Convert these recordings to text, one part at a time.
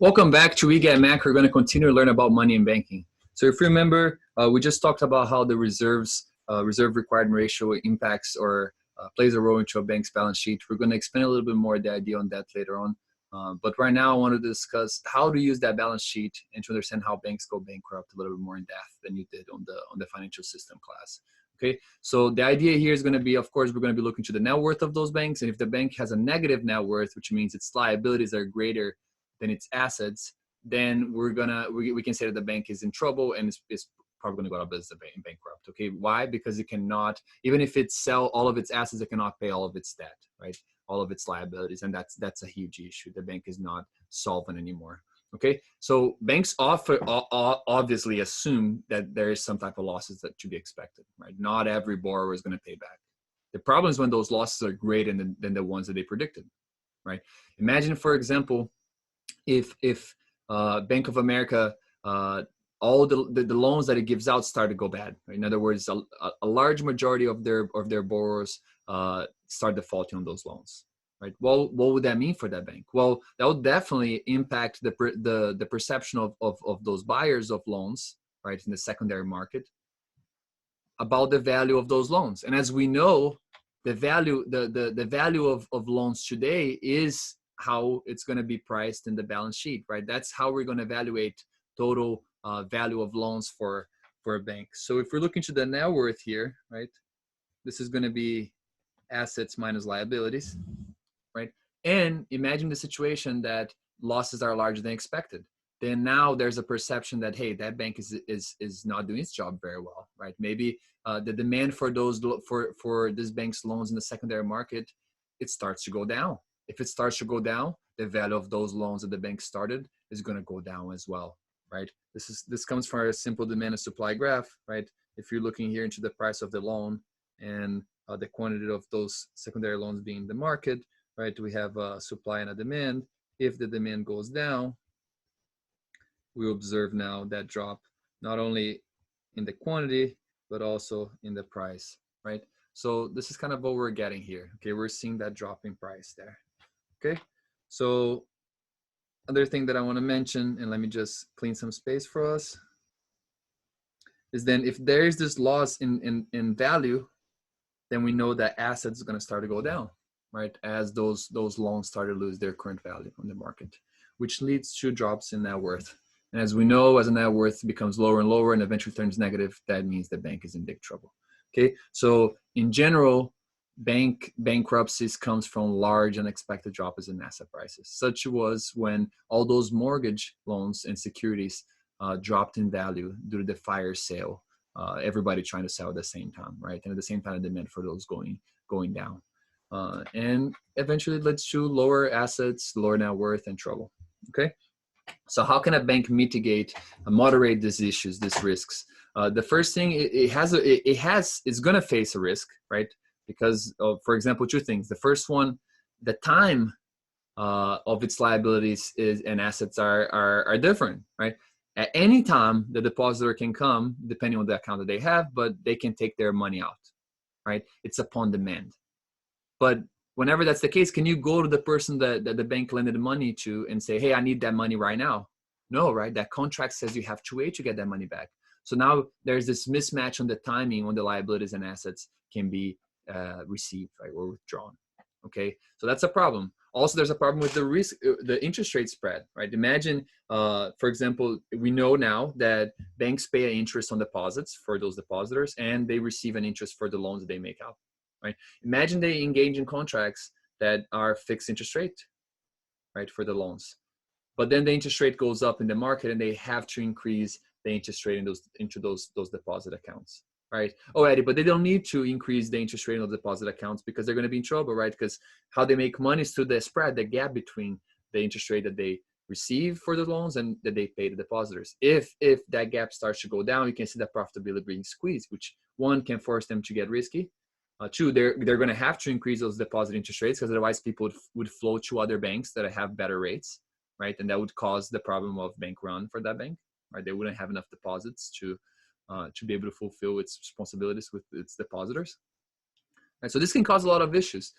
Welcome back to We Get Mac. We're going to continue to learn about money and banking. So if you remember, we just talked about how the reserve requirement ratio impacts or plays a role into a bank's balance sheet. We're going to expand a little bit more the idea on that later on. But right now I want to discuss how to use that balance sheet and to understand how banks go bankrupt a little bit more in depth than you did on the financial system class. Okay, so the idea here is going to be, of course, we're going to be looking to the net worth of those banks. And if the bank has a negative net worth, which means its liabilities are greater than its assets, then we can say that the bank is in trouble and is probably going to go out of business and bankrupt. Okay, why? Because it cannot, even if it sell all of its assets, it cannot pay all of its debt, right? All of its liabilities, and that's a huge issue. The bank is not solvent anymore. Okay, so banks obviously assume that there is some type of losses that should be expected, right? Not every borrower is going to pay back. The problem is when those losses are greater than the ones that they predicted, right? Imagine, for example, if Bank of America, all the loans that it gives out start to go bad. Right? In other words, a large majority of their borrowers start defaulting on those loans. Right? Well, what would that mean for that bank? Well, that would definitely impact the perception of those buyers of loans, right, in the secondary market, about the value of those loans. And as we know, the value of loans today is how it's going to be priced in the balance sheet, right? That's how we're going to evaluate total value of loans for a bank. So if we're looking to the net worth here, right, this is going to be assets minus liabilities, right? And imagine the situation that losses are larger than expected. Then now there's a perception that, hey, that bank is not doing its job very well, right? Maybe the demand for this bank's loans in the secondary market, it starts to go down. If it starts to go down, the value of those loans that the bank started is going to go down as well, right? This comes from a simple demand and supply graph, right? If you're looking here into the price of the loan and the quantity of those secondary loans being in the market, right? We have a supply and a demand. If the demand goes down, we observe now that drop not only in the quantity but also in the price, right? So this is kind of what we're getting here. Okay, we're seeing that drop in price there. Okay, so other thing that I want to mention, and let me just clean some space for us, is then if there is this loss in value, then we know that assets are going to start to go down, right? As those loans start to lose their current value on the market, which leads to drops in net worth. And as we know, as the net worth becomes lower and lower and eventually turns negative, that means the bank is in big trouble. Okay, so in general, bankruptcies comes from large unexpected drops in asset prices. Such was when all those mortgage loans and securities dropped in value due to the fire sale. Everybody trying to sell at the same time, right? And at the same time, the demand for those going down, and eventually it leads to lower assets, lower net worth, and trouble. Okay. So how can a bank mitigate, moderate these issues, these risks? The first thing, it's going to face a risk, right? Because, for example, two things. The first one, the time of its liabilities and assets are different, right? At any time, the depositor can come, depending on the account that they have, but they can take their money out, right? It's upon demand. But whenever that's the case, can you go to the person that the bank lended money to and say, hey, I need that money right now? No, right? That contract says you have to wait to get that money back. So now there's this mismatch on the timing when the liabilities and assets can be received, right, or withdrawn. Okay, so that's a problem. Also, there's a problem with the interest rate spread, right? Imagine, for example, we know now that banks pay an interest on deposits for those depositors, and they receive an interest for the loans that they make out. Right? Imagine they engage in contracts that are fixed interest rate, right, for the loans. But then the interest rate goes up in the market and they have to increase the interest rate into those deposit accounts, right? Oh, Eddie, but they don't need to increase the interest rate on the deposit accounts because they're going to be in trouble, right? Because how they make money is through the spread, the gap between the interest rate that they receive for the loans and that they pay the depositors. If that gap starts to go down, you can see that profitability being squeezed, which one can force them to get risky. Two, they're going to have to increase those deposit interest rates because otherwise people would flow to other banks that have better rates, right? And that would cause the problem of bank run for that bank, right? They wouldn't have enough deposits to be able to fulfill its responsibilities with its depositors. Right? So this can cause a lot of issues.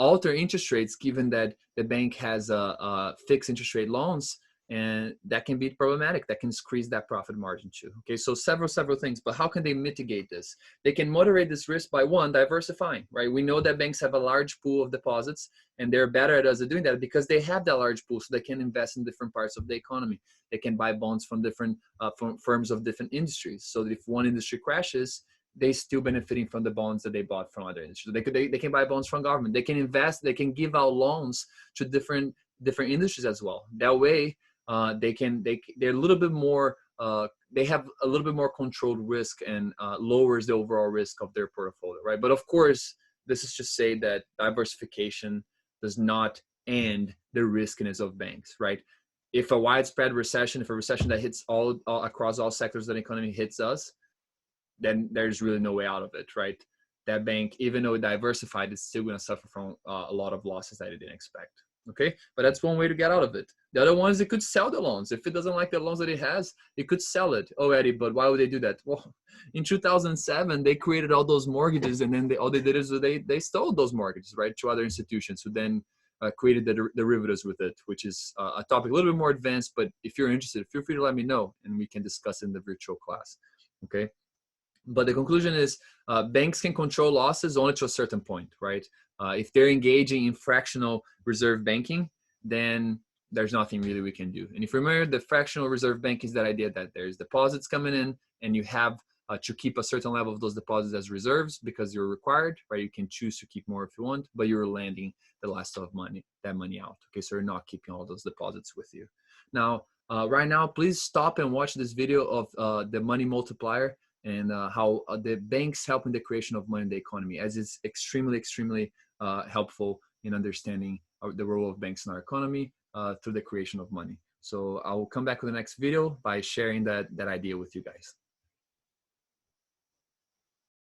alter interest rates given that the bank has a fixed interest rate loans, and that can be problematic. That can squeeze that profit margin too. Okay, so several things, but how can they mitigate this? They can moderate this risk by, one, diversifying, right? We know that banks have a large pool of deposits, and they're better at us at doing that because they have that large pool, so they can invest in different parts of the economy. They can buy bonds from different from firms of different industries, so that if one industry crashes, they still benefiting from the bonds that they bought from other industries. They can buy bonds from government. They can invest. They can give out loans to different industries as well. That way, they're a little bit more. They have a little bit more controlled risk, and lowers the overall risk of their portfolio, right? But of course, this is just say that diversification does not end the riskiness of banks, right? If a widespread recession, if a recession that hits all across all sectors of the economy hits us, then there's really no way out of it, right? That bank, even though diversified, is still going to suffer from a lot of losses that it didn't expect. Okay, but that's one way to get out of it. The other one is it could sell the loans. If it doesn't like the loans that it has, it could sell it already. But why would they do that? Well, in 2007, they created all those mortgages, and then all they did is they stole those mortgages, right, to other institutions who then created the derivatives with it, which is a topic a little bit more advanced. But if you're interested, feel free to let me know, and we can discuss in the virtual class. Okay. But the conclusion is banks can control losses only to a certain point, right? If they're engaging in fractional reserve banking, then there's nothing really we can do. And if you remember, the fractional reserve banking is that idea that there's deposits coming in, and you have to keep a certain level of those deposits as reserves because you're required, right? You can choose to keep more if you want, but you're lending the last of that money out. Okay, so you're not keeping all those deposits with you. Now, right now, please stop and watch this video of the money multiplier, and how the banks help in the creation of money in the economy, as it's extremely helpful in understanding the role of banks in our economy through the creation of money. So I will come back with the next video by sharing that idea with you guys.